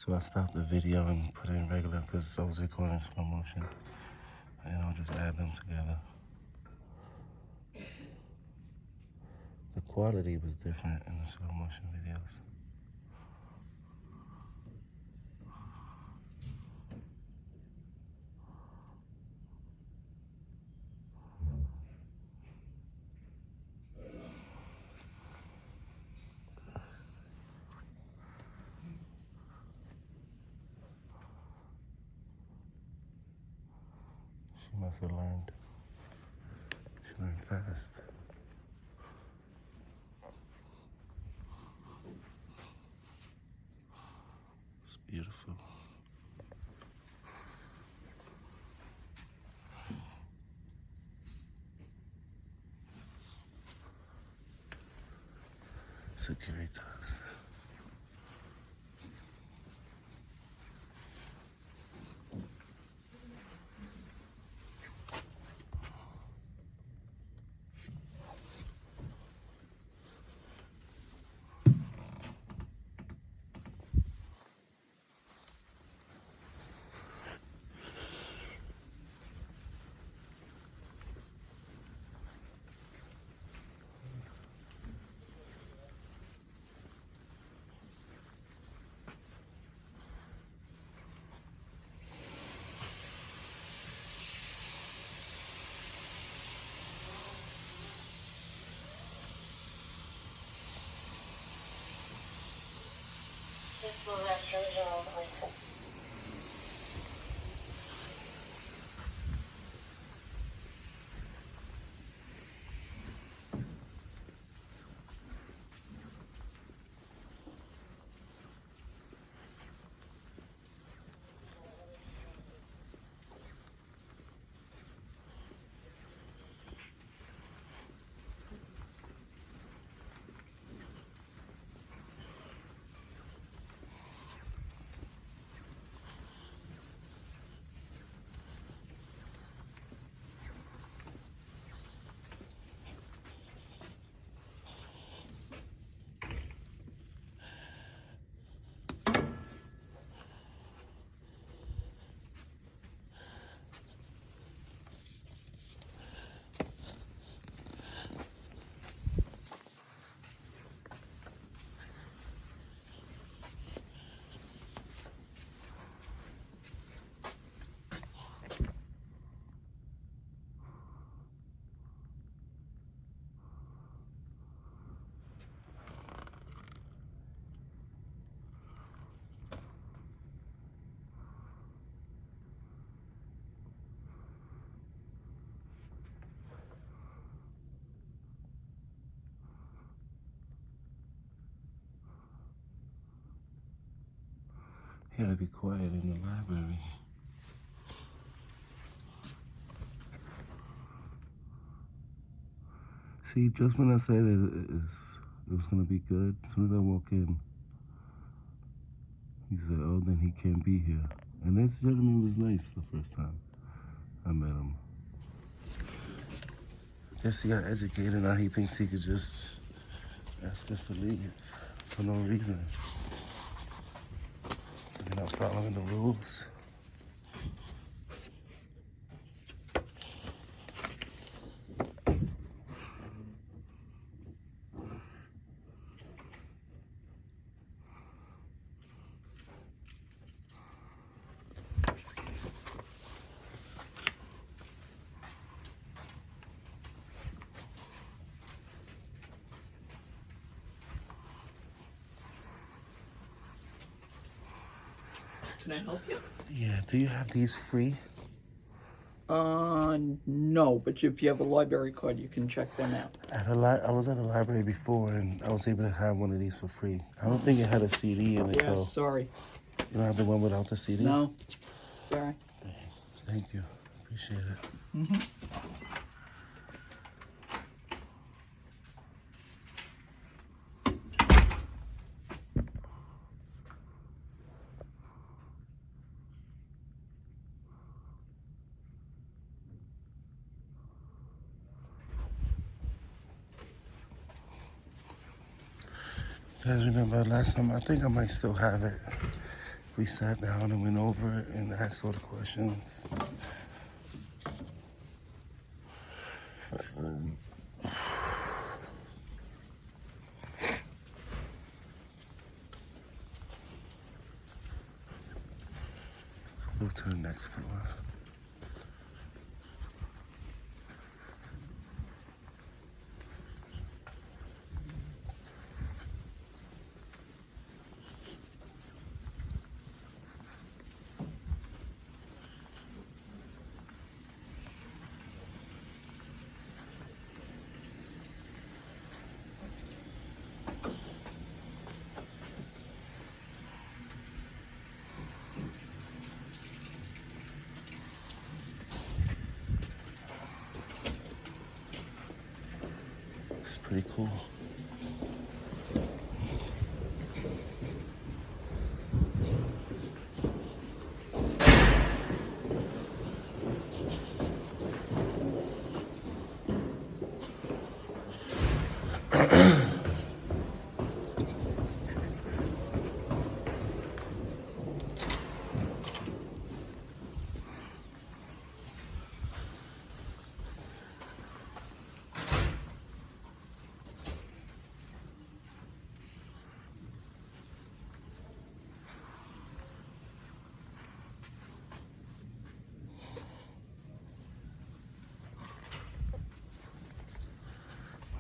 So I stopped the video and put it in regular because I was recording slow motion. And I'll just add them together. The quality was different in the slow motion videos. She must have learned. She learned fast. It's beautiful. Securitas. This will rest your jaw, please. Here to be quiet in the library. See, just when I said it was gonna be good, as soon as I walk in, he said, "Oh, then he can't be here." And this gentleman was nice the first time I met him. Guess he got educated. Now he thinks he could just ask us to leave for no reason. You're not following the rules. Can I help you? Yeah, do you have these free? No, but if you have a library card, you can check them out. I was at a library before and I was able to have one of these for free. I don't think it had a CD in it Yeah, though. sorry. You don't have the one without the CD? No, sorry. Thank you. Appreciate it. Mm-hmm. You guys remember last time? I think I might still have it. We sat down and went over it and asked all the questions. Go to the next floor. It's pretty cool.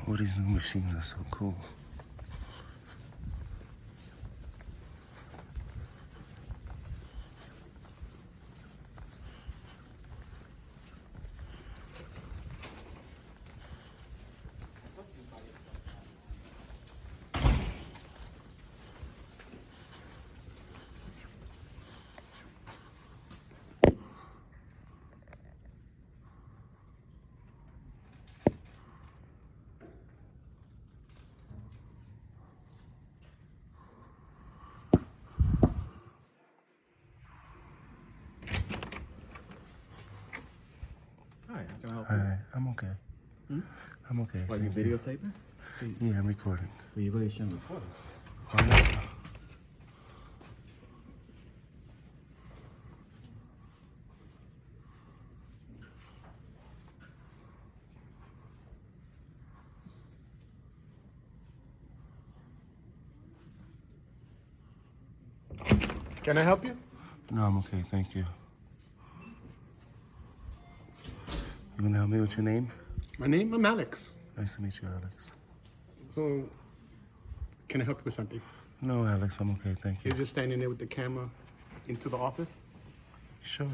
All these new machines are so cool. Hi, how can I help you? Hi, I'm okay. I'm okay. What, you thank you. videotaping? Yeah, I'm recording. Well, you really shouldn't record us. Why not? Can I help you? No, I'm okay, thank you. You gonna help me with your name? My name, I'm Alex. Nice to meet you, Alex. So, can I help you with something? No, Alex, I'm okay, thank you. You're just standing there with the camera into the office? Sure.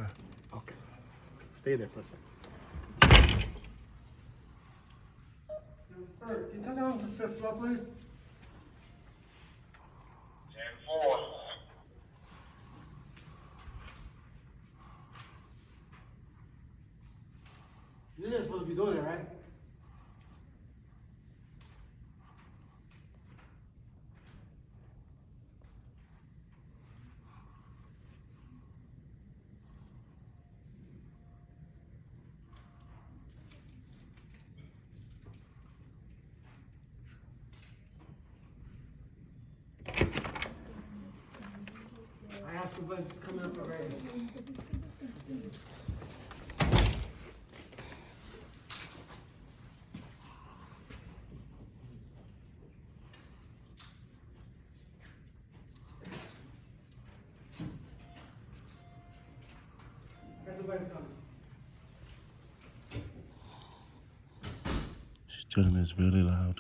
Okay. Stay there for a second. Can you come down to the fifth floor, please? 10-4. You're not supposed to be doing that, right? I asked you when it's coming up already. Everybody's coming. She's telling me it's really loud.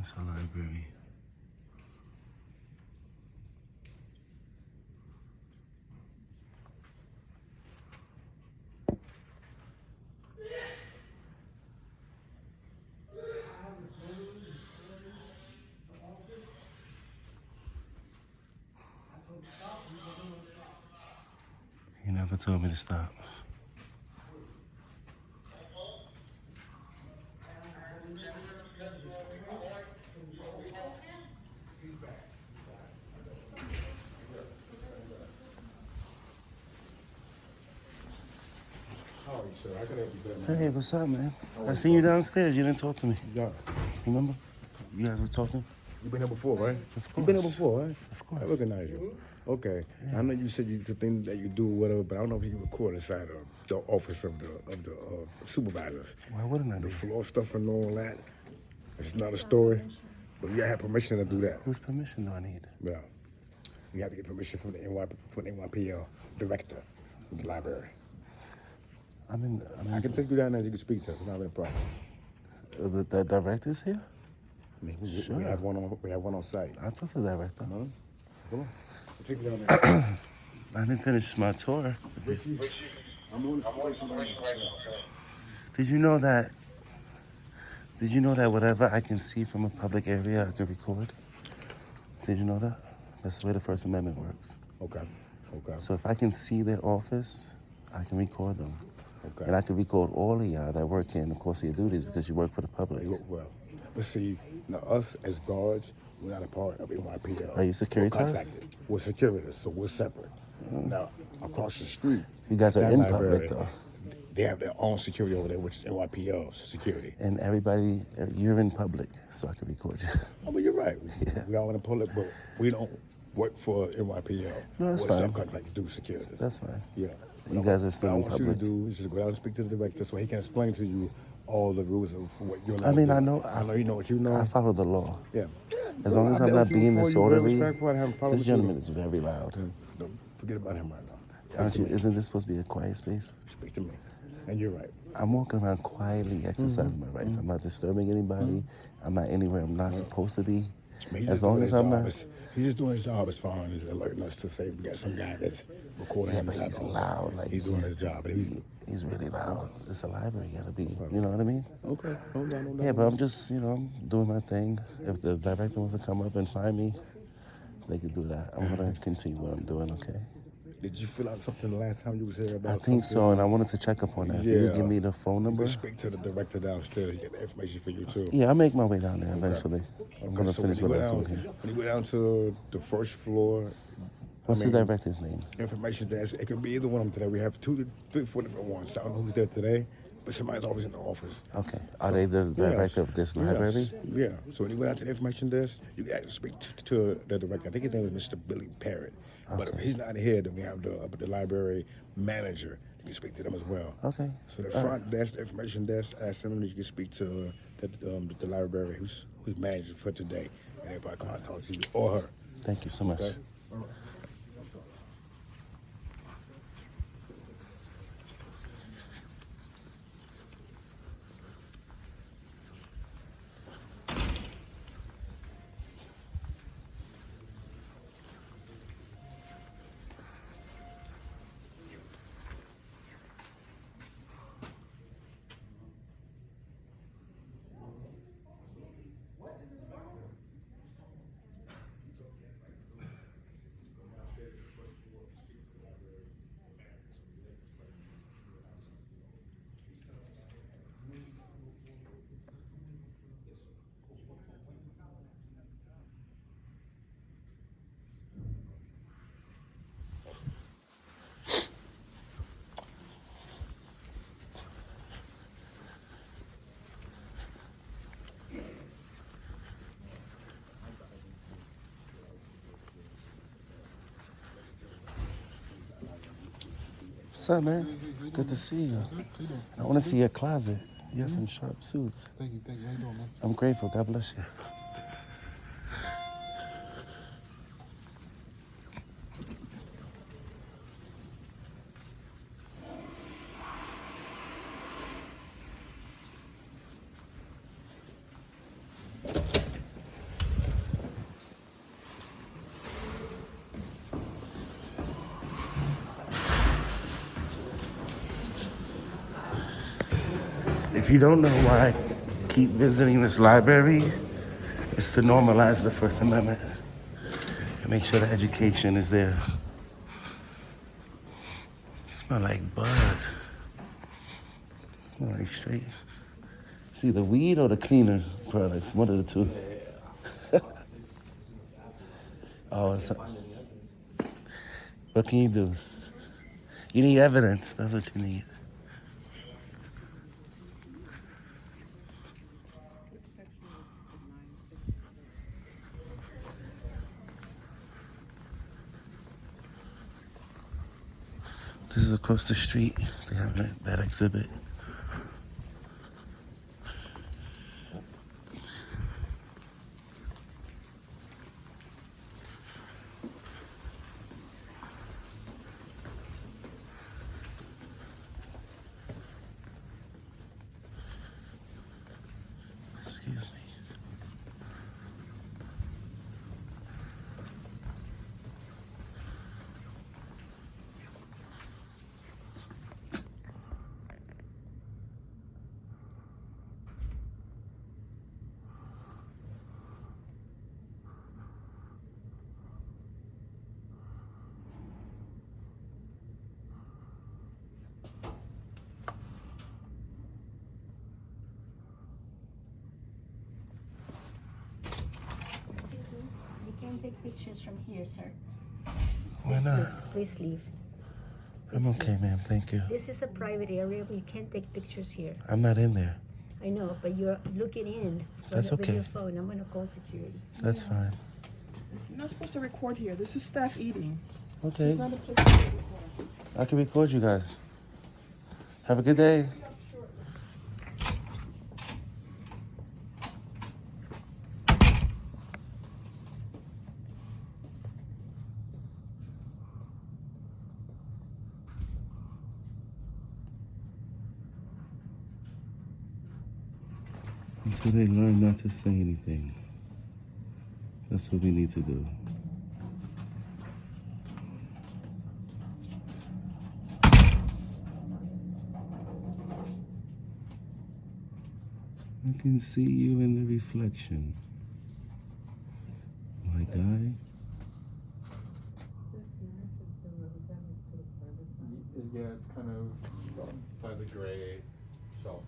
It's a library. He never told me to stop. How are you, sir? I can help you better. Hey, what's up, man? I seen you downstairs. You didn't talk to me. Yeah. Remember? You guys were talking? You've been here before, right? Of You've been here course. before, right? Of course. I recognize you. Okay. I know you said the thing that you do, whatever, but I don't know if you record inside of the office of the supervisors. Why wouldn't I The be? floor stuff and all that. It's not a story, but you gotta have permission to do that. Whose permission do I need? Yeah. You have to get permission from the NYPL director of the library. I mean, I can take you down there and you can speak to us. It's not a problem. the director's here? I mean, Sure. we have one on site. I'll talk to the director. Come on. I'll take you down there. I didn't finish my tour. I'm on. Did you know that? Did you know that whatever I can see from a public area, I can record? Did you know that? That's the way the First Amendment works. Okay. So if I can see their office, I can record them. Okay. And I can record all of y'all that work here in the course of your duties because you work for the public. Well, but see, now us as guards, we're not a part of NYPL. Are you Securitas? We're contracted. We're Securitas, so we're separate. Now, across the street, You guys are that in library, public, though. They have their own security over there, which is NYPL security. And everybody, you're in public, so I can record you. Oh, but you're right. Yeah. We all in the public, but we don't work for NYPL. No, that's we're fine. subcontracted through Securitas. That's fine. Yeah. You guys are still what I in want you to public. do is just go down and speak to the director so he can explain to you all the rules of what you're I mean, do. I know you know what you know. I follow the law. Yeah. As long as I'm not being disorderly, this gentleman is is very loud. Don't forget about him right now. Aren't you? Isn't this supposed to be a quiet space? Speak to me. And you're right. I'm walking around quietly, exercising my rights. I'm not disturbing anybody. I'm not anywhere I'm not supposed to be. I mean, As long as I'm not. He's just doing his job as far as alerting us to say we got some guy that's recording him. But he's loud. Like He's doing his job, but he's really loud. It's a library. You gotta be. You know what I mean? okay. No, Yeah, but I'm just, I'm doing my thing. If the director wants to come up and find me, they can do that. I'm gonna continue what I'm doing. Okay. Did you fill out something the last time you was here about I think something? so, and I wanted to check up on that. If you Yeah. give me the phone You number. can speak to the director downstairs. Get the information for you too. Yeah, I'll make my way down there eventually. I'm gonna So finish when what you I go was doing down- here. When you go down to the first floor, What's the director's name? information desk. It could be either one of them today. We have 2, 3, 4 different ones. I don't know who's there today, but somebody's always in the office. Okay. Are they the director of this library? Yeah. So when you go down to the information desk, you can actually speak to the director. I think his name is Mr. Billy Parrott. But if he's not here, then we have the library manager. You can speak to them as well. Okay. So the front desk, the information desk, ask them if you can speak to the library who's managing for today, and everybody come out and talk to you or her. Thank you so much. Okay. What's up, man? Good to see you. I want to see your closet. You got some sharp suits. Thank you. How you doing, man? I'm grateful. God bless you. If you don't know why I keep visiting this library, it's to normalize the First Amendment and make sure the education is there. Smell like bud. Smell like straight. It's either weed or the cleaner products, one of the two. Oh, it's what can you do? You need evidence. That's what you need. This is across the street. They have that exhibit. Excuse me. You can't take pictures from here, sir. Why Please not? leave. Please leave. I'm okay, ma'am. Thank you. This is a private area. You can't take pictures here. I'm not in there. I know, but you're looking in That's with okay. your phone. I'm gonna call security. That's fine. You're not supposed to record here. This is staff eating. This Okay. is not a place to record. I can record you guys. Have a good day. Until they learn not to say anything. That's what we need to do. I can see you in the reflection. My guy. Yeah, it's kind of by the gray shelf.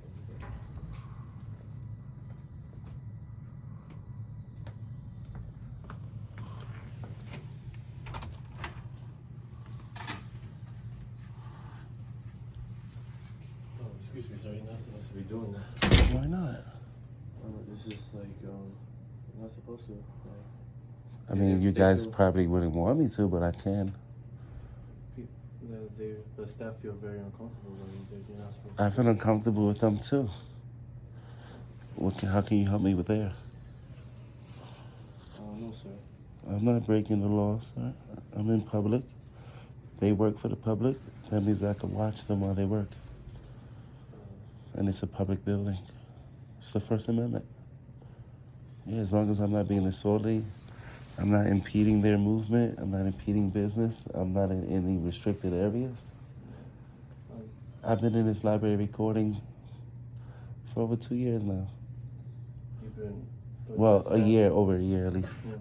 Oh, excuse me, sir. You're not supposed to be doing that. Why not? This is like, you're not supposed to. I mean, you guys probably wouldn't want me to, but I can. The staff feel very uncomfortable when you're not supposed I to. feel uncomfortable with them too. How can you help me with there? No, sir. I'm not breaking the law, sir. I'm in public. They work for the public. That means I can watch them while they work. And it's a public building. It's the First Amendment. Yeah, as long as I'm not being disorderly, I'm not impeding their movement, I'm not impeding business, I'm not in any restricted areas. I've been in this library recording for over 2 years now. You've been. Well, over a year at least. Yeah.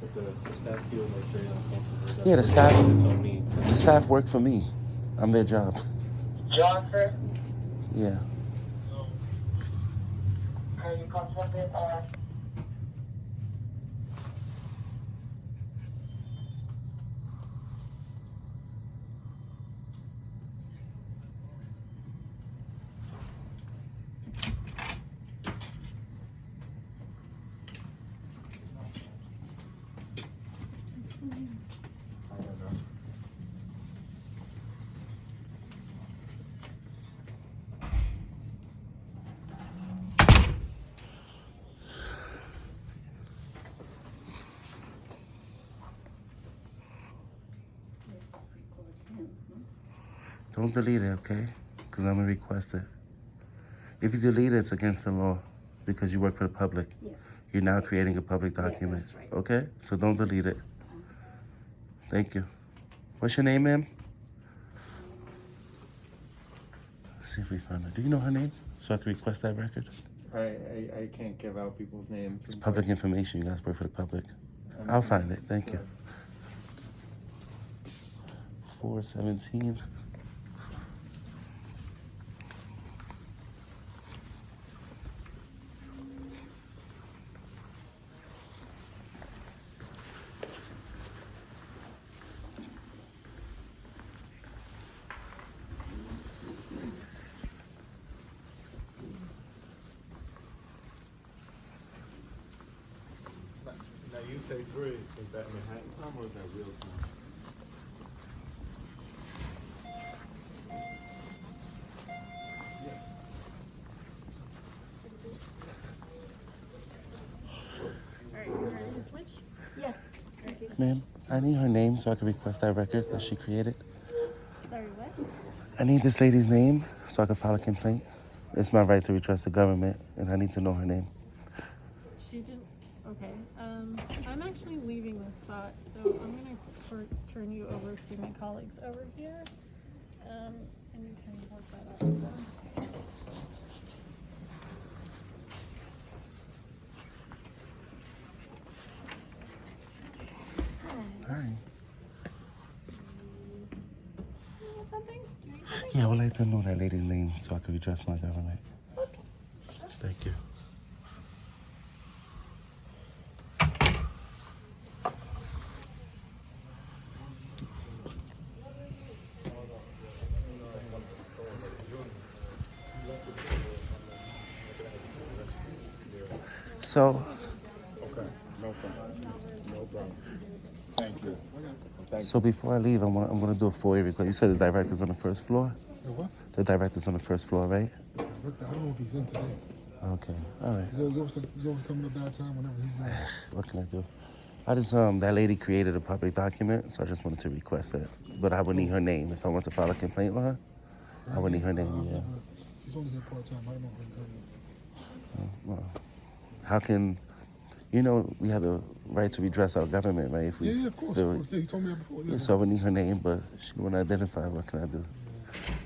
But the staff feel like very uncomfortable. Yeah, the staff. It's on me. The staff work for me. I'm their job. Johnson, Yeah. are you comfortable with Let's record him. Don't delete it, okay? Because I'm going to request it. If you delete it, it's against the law because you work for the public. Yes. You're now creating a public Yeah, document. that's right. Okay? So don't delete it. Thank you. What's your name, ma'am? Let's see if we found her. Do you know her name? So I can request that record? I can't give out people's names. It's public information. You guys work for the public. I'll find it. Thank you. 417. Now you say 3. Is that Manhattan time or is that real time? Ma'am, I need her name so I can request that record that she created. Sorry, what? I need this lady's name so I can file a complaint. It's my right to redress the government, and I need to know her name. She didn't. Okay. I'm actually leaving this spot, so I'm gonna turn you over to my colleagues over here, and you can work that out with them. Hi. You want something? Do you need something? Yeah, I would like to know that lady's name so I can redress my government. Okay. Thank you. So, Okay, no problem. No problem. Thank you. Thank so before I leave, I'm gonna do a FOIA request. You said the director's on the first floor? you. What? The director's on the first floor, right? I don't know if he's in today. Okay, all right. You'll come at a bad time whenever he's there. What can I do? I just, that lady created a public document, so I just wanted to request that. But I would need her name. If I want to file a complaint with her, I would need her name, yeah. She's only here part-time. I don't know her name. Well, how can, we have the right to redress our government, right? If we Yeah, of course. feel Of course. Yeah, you told me that before. Yeah, so I would need her name, but she won't identify. What can I do?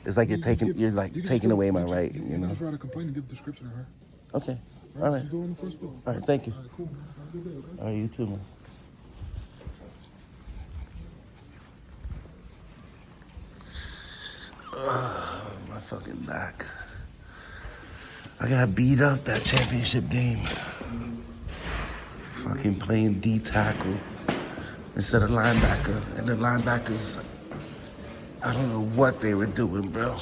It's like you're taking just away my you right, You can just write a complaint and give the description of her. Okay, all right. She's going on the first floor. All right, thank you. All right, cool. Have a good day, okay? All right, you too, man. My fucking back. I got beat up that championship game. Fucking playing D tackle instead of linebacker, and the linebackers, I don't know what they were doing, bro.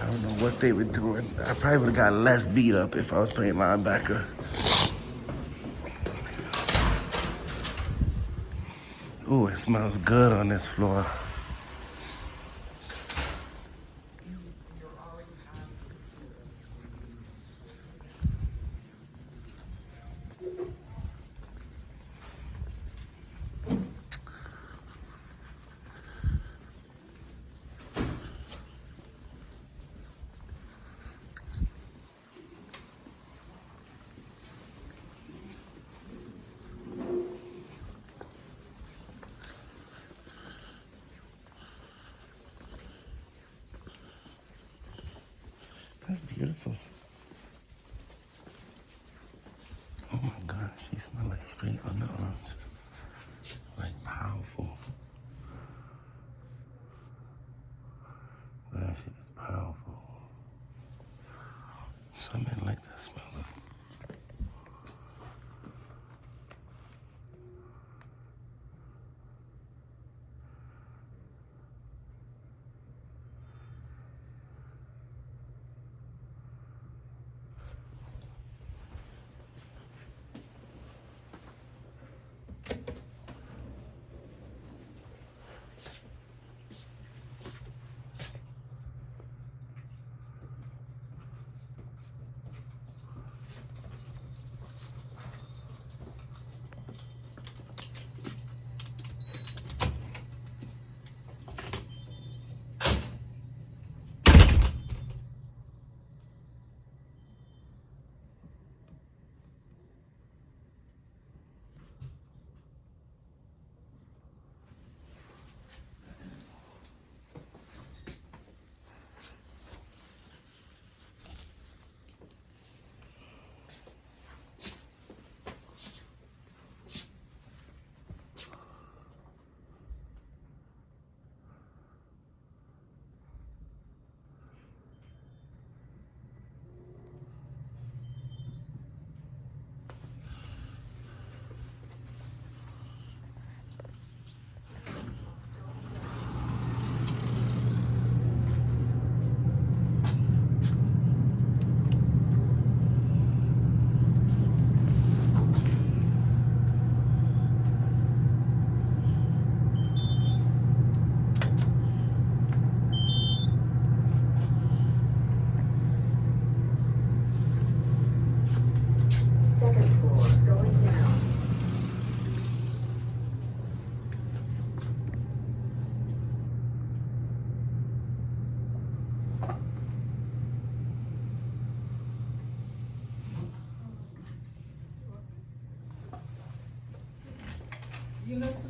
I don't know what they were doing. I probably would have got less beat up if I was playing linebacker. Ooh, it smells good on this floor. That's beautiful. Oh my gosh, she smells like straight underarms. Like powerful. That shit is powerful. Some men like that smell though.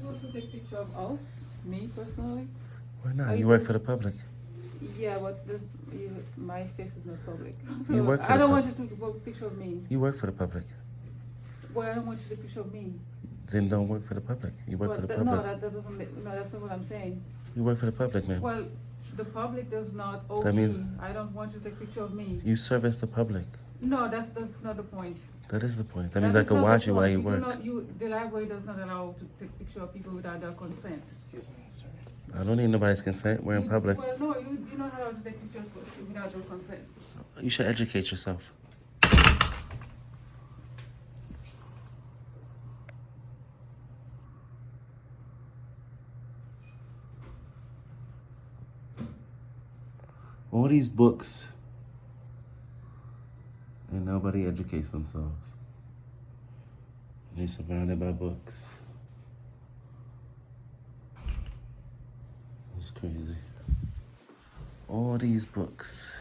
supposed to take picture of us, me personally? Why not? Oh, You you work did- for the public. Yeah, but my face is not public. You work for I the don't pub- want you to take a picture of me. You work for the public. Well, I don't want you to take a picture of me. Then don't work for the public. You work for the No, public. that doesn't make, no, that's not what I'm saying. You work for the public, man. Well, the public does not owe That means- me. I don't want you to take a picture of me. You service the public. No, that's not the point. That is the point. That means I is can not watch the you while point. you do work. not- the library does not allow to take picture of people without their consent. Excuse me, sir. I don't need nobody's consent. We're in public. Well, no, you're not allowed to take pictures without their consent. You should educate yourself. All these books, and nobody educates themselves. They're surrounded by books. It's crazy. All these books.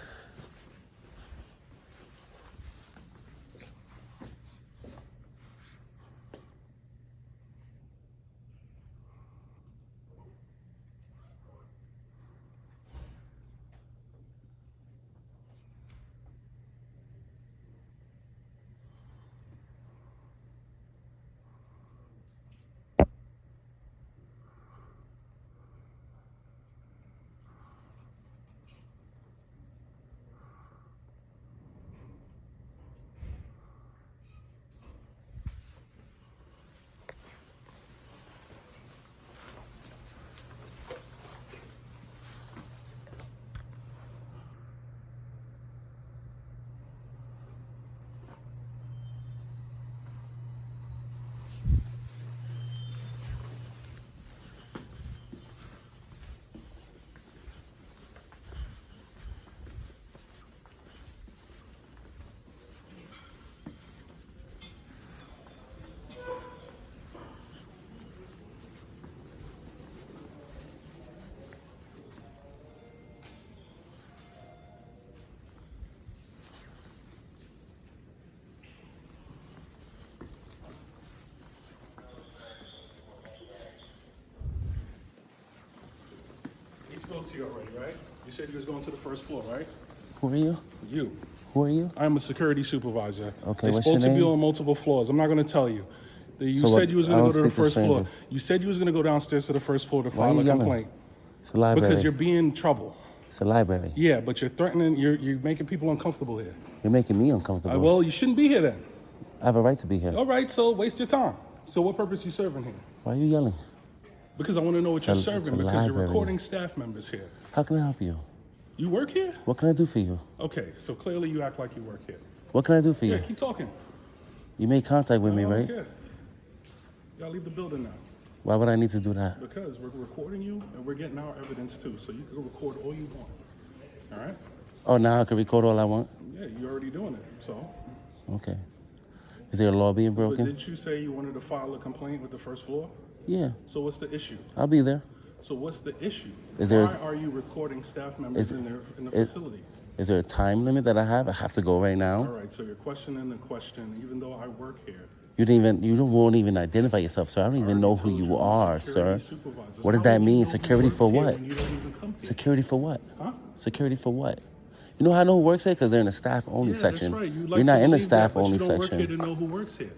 He spoke to you already, right? You said you was going to the first floor, right? Who are you? You. Who are you? I'm a security supervisor. Okay, They're what's supposed your to be name? on multiple floors. I'm not going to tell you. You So what- said you was I going to don't go to the speak to first floor. strangers. You said you was going to go downstairs to the first floor to Why are file you a yelling? complaint. It's a library. Because you're being trouble. It's a library. Yeah, but you're threatening, you're making people uncomfortable here. You're making me uncomfortable. Well, you shouldn't be here then. I have a right to be here. All right, so waste your time. So what purpose you serving here? Why are you yelling? Because I want to know what you're It's a serving because you're library. recording staff members here. How can I help you? You work here? What can I do for you? Okay, so clearly you act like you work here. What can I do for you? Yeah, keep talking. You made contact with me, I don't right? care. Y'all leave the building now. Why would I need to do that? Because we're recording you and we're getting our evidence too. So you can record all you want. All right? Oh, now I can record all I want? Yeah, you're already doing it. So. Okay. Is there a law being But broken? didn't you say you wanted to file a complaint with the first floor? Yeah, So what's the issue? I'll be there. So what's the issue? Is there- Why are you recording staff members in the is- facility? Is there a time limit that I have? I have to go right All now? right, so you're questioning the question, even though I work here. Won't even identify yourself, sir. I don't even know who you are, sir. What does that mean? Security for what? Security for what? Huh? Security for what? You know how I know who works here? Because they're in the staff-only Yeah, section. that's right. You like You're not to in the believe that, but staff-only you don't work here section. to know who works here.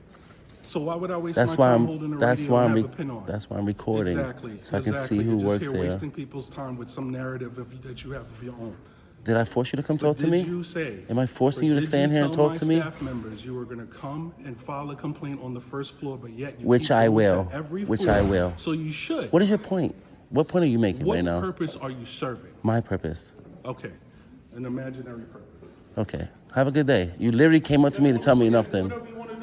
So why would I waste That's my why time I'm. holding the That's radio why and I'm. have a pin on? That's why I'm recording. Exactly. So I can exactly. see who You're works just here here. wasting people's time with some narrative that you have of your own. Did I force you to come But talk to me? Did you say? Am I forcing but you to did stand here and tell talk to me? my staff members you were going to come and file a complaint on the first floor, but yet you Which keep I going will. to every Which floor. I will. So you should. What is your point? What point are you making What right now? purpose are you serving? My purpose. Okay, an imaginary purpose. Okay. Have a good day. You literally came up to me to tell me nothing. Whatever you want to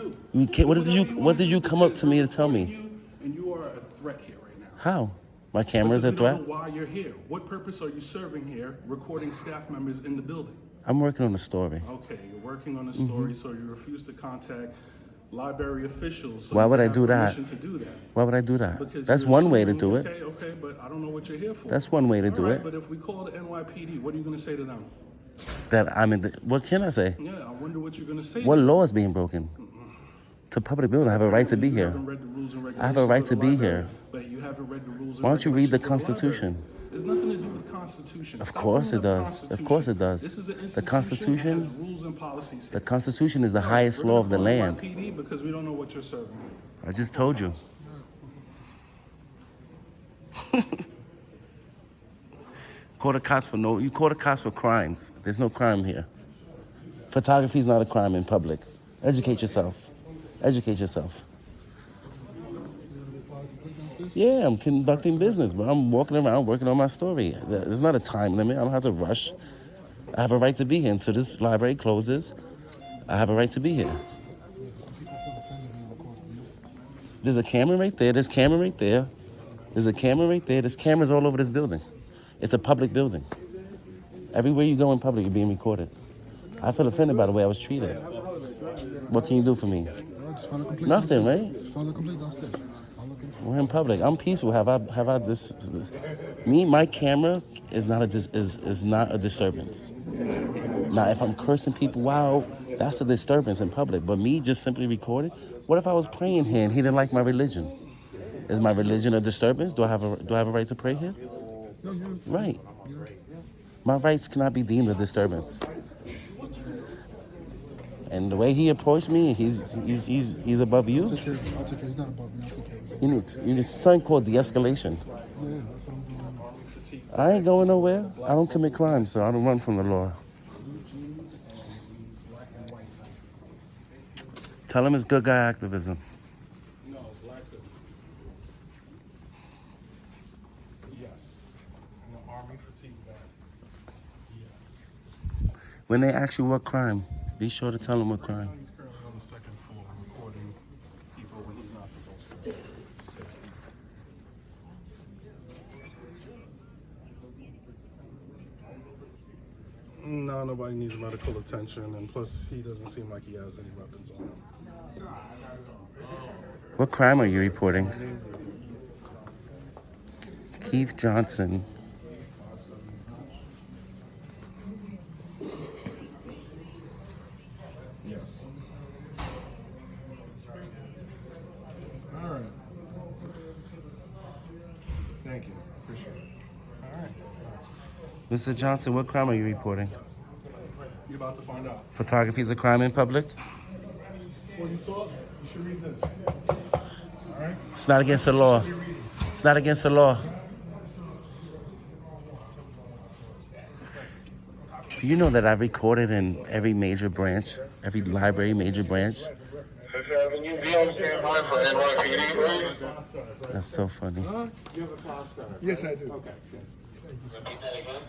do. What did you come up to me to tell me? And you are a threat here right now. How? My camera's a Because we don't threat? know why you're here. What purpose are you serving here, recording staff members in the building? I'm working on the story. Okay, you're working on a story, so you refuse to contact library officials. So Why you would I have do that? permission to do that. Why would I do that? Because That's you're one way to assuming- do it. Okay, but I don't know what you're here for. That's one way to All do right, it. But if we call the NYPD, what are you going to say to them? That I'm in the, what can I say? Yeah, I wonder what you're going to say. What to them. law is being broken? It's a public building. I have a right to be You here. haven't read the rules and I have a right regulations to of the be library. here. but you haven't read the rules. Why don't you read the regulations of library. Constitution? There's nothing to do with Constitution. Of Stop course bringing it up does. Of Constitution. course it does. This is an The institution Constitution. that has rules and policies. The Constitution is the No, highest we're law gonna of the call land. NYPD because we don't know what you're serving. I just told you. Call the cops for no. You call the cops for crimes. There's no crime here. Photography is not a crime in public. Educate yourself. Educate yourself. Yeah, I'm conducting business, but I'm walking around working on my story. There's not a time limit. I don't have to rush. I have a right to be here until this library closes. I have a right to be here. There's a camera right there. There's a camera right there. There's a camera right there. There's cameras all over this building. It's a public building. Everywhere you go in public, you're being recorded. I feel offended by the way I was treated. What can you do for me? Nothing, right? We're in public. I'm peaceful. Have I this? Me, my camera is not a disturbance. Now, if I'm cursing people, wow, that's a disturbance in public. But me just simply recording. What if I was praying here and he didn't like my religion? Is my religion a disturbance? Do I have a right to pray here? Right. My rights cannot be deemed a disturbance. And the way he approached me, he's above you. I'll take care. He's not above me. I'll take care. You need something called de-escalation. I ain't going nowhere. I don't commit crimes, so I don't run from the law. Tell him it's good guy activism. No, black. Yes. And the army fatigue bag. Yes. When they ask you what crime, be sure to tell them what crime. He's currently on the second floor recording people when he's not supposed to. No, nobody needs medical attention, and plus, he doesn't seem like he has any weapons on him. What crime are you reporting? Keith Johnson. Yes. All right. Thank you. Appreciate it. All right. Mr. Johnson, what crime are you reporting? You're about to find out. Photography is a crime in public? Before you talk, you should read this. All right? It's not against the law. It's not against the law. Do you know that I've recorded in every major branch, every library major branch? Fifth Avenue, be on standby for NYPD, please. That's so funny. Yes, I do. Repeat that again.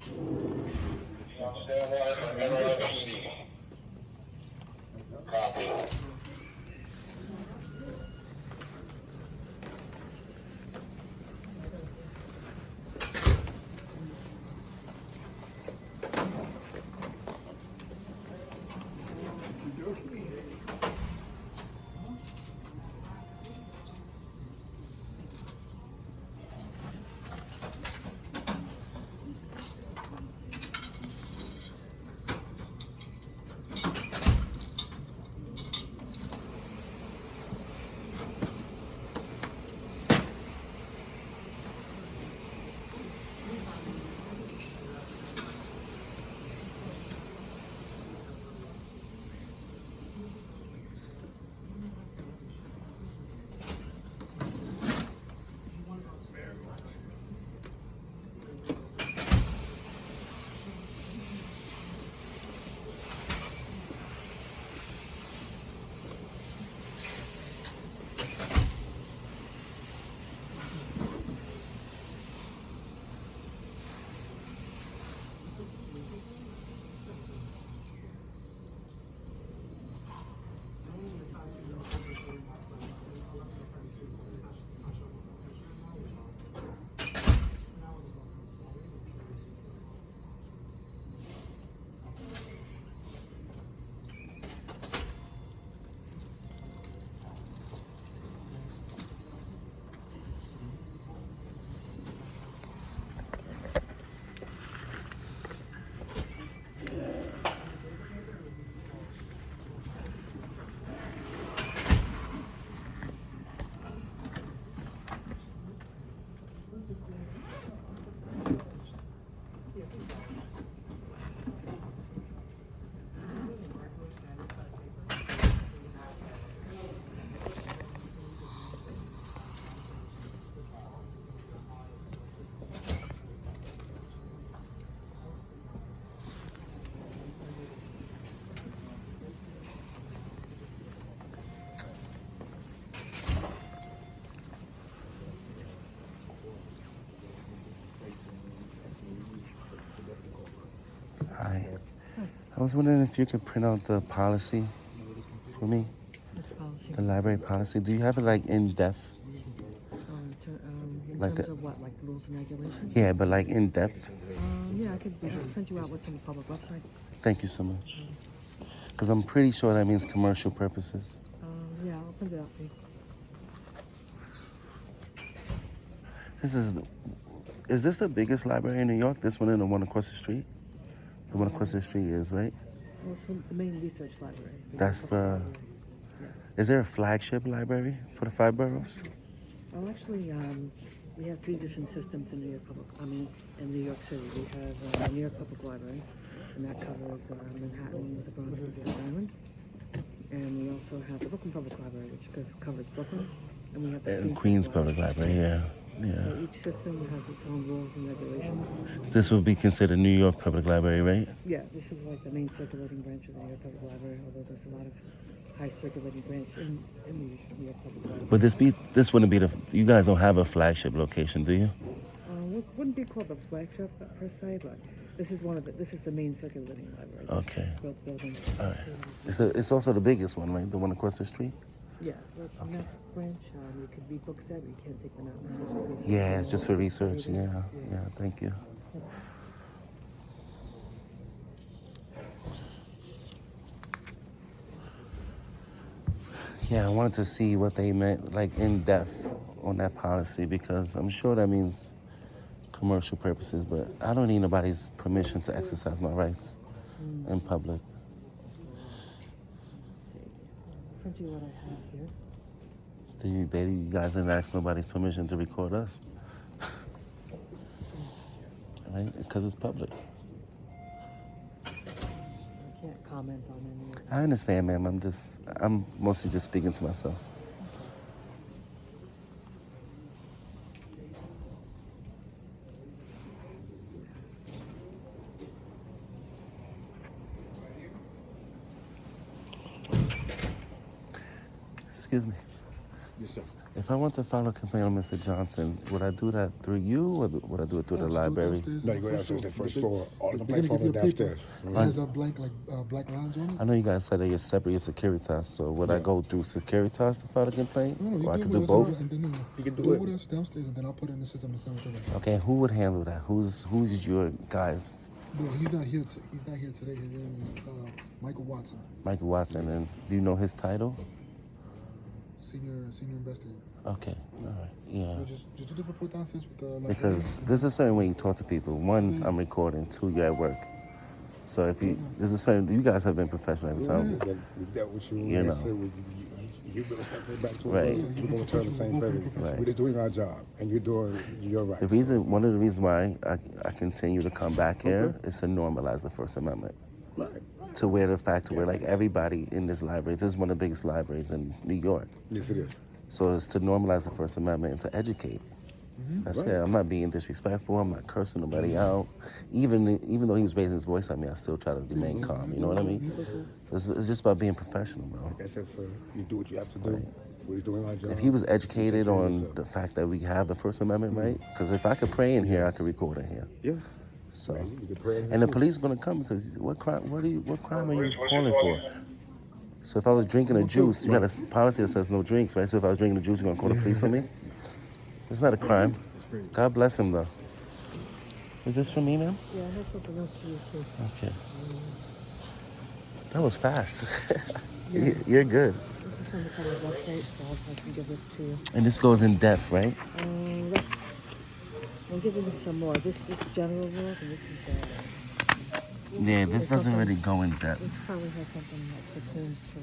Be on standby for NYPD. Copy. was wondering if you could print out the policy for me, Policy. the library policy. Do you have it like in depth? In Like terms a- of what, like the rules and regulations? Yeah, but like in depth. Yeah, I could print you out what's on the public website. Thank you so much. Because I'm pretty sure that means commercial purposes. Yeah, I'll print it out for you. Is this the biggest library in New York? This one and the one across the street? The one across the street is, right? Well, it's from the main research library. That's the... Is there a flagship library for the 5 boroughs? Oh, actually, we have 3 different systems in New York in New York City. We have the New York Public Library, and that covers Manhattan, the Bronx, and Staten Island. And we also have the Brooklyn Public Library, which covers Brooklyn. And we have the Queens Public Library, yeah. So each system has its own rules and regulations. This would be considered New York Public Library, right? Yeah, this is like the main circulating branch of the New York Public Library, although there's a lot of high circulating branch in the New York Public Library. Would this wouldn't be you guys don't have a flagship location, do you? It wouldn't be called the flagship per se, but this is this is the main circulating library. Okay. Building. All right. It's also the biggest one, right? The one across the street? Yeah, in that branch, you could read books there, but you can't take them out. It's just for research. Yeah, it's just for research. Yeah, thank you. Yeah, I wanted to see what they meant, like in depth on that policy, because I'm sure that means commercial purposes, but I don't need nobody's permission to exercise my rights in public. Print you what I have here. You guys didn't ask nobody's permission to record us, right? Because it's public. I can't comment on any of it. I understand, ma'am. I'm mostly just speaking to myself. Excuse me. Yes, sir. If I want to file a complaint on Mr. Johnson, would I do that through you or would I do it through the library? No, you go downstairs to the first floor. All the complaint They're form gonna is give you a downstairs. paper. It has a blank, black lines on it. I know you guys said that you're separate, you're Securitas, so would I go through Securitas to file a complaint? No, you Or I do could it do with both? us, and then You can do do it it. with us downstairs, and then I'll put it in the system and send it to them. Okay, who would handle that? Who's your guys? No, he's not here. He's not here today. His name is Michael Watson, Michael Watson, and do you know his title? senior investigator. Okay, all right, yeah. So just do the report downstairs with the. Because there's a certain way you talk to people. One, I'm recording. 2, you're at work. So if there's a certain, you guys have been professional every time. We've dealt with you. You know. You've been respectful back to Right. us. We're going to turn the same favor. Right. We're just doing our job, and you're doing your right. One of the reasons why I continue to come back here is to normalize the First Amendment. Right. To where like everybody in this library, this is one of the biggest libraries in New York. Yes, it is. So it's to normalize the First Amendment and to educate. That's it. I'm not being disrespectful. I'm not cursing nobody out. Even though he was raising his voice at me, I still try to remain calm. You know what I mean? It's just about being professional, bro. Like I said, sir, you do what you have to do. We're doing our job. If he was educated Take care of on yourself. the fact that we have the First Amendment, right? Because if I could pray in here, I could record in here. Yeah. So, Man, you could pray in here and the too. police are gonna come because what crime are you calling for? So if I was drinking a juice, you got a policy that says no drinks, right? So if I was drinking a juice, you're gonna call the police on me? It's not a crime. God bless him though. Is this for me, ma'am? Yeah, I have something else for you too. Okay. That was fast. You're good. This is from the public website, so I can give this to you. And this goes in depth, right? I'll give you some more. This is general rules, and this is. Yeah, this doesn't really go in depth. This probably has something that pertains to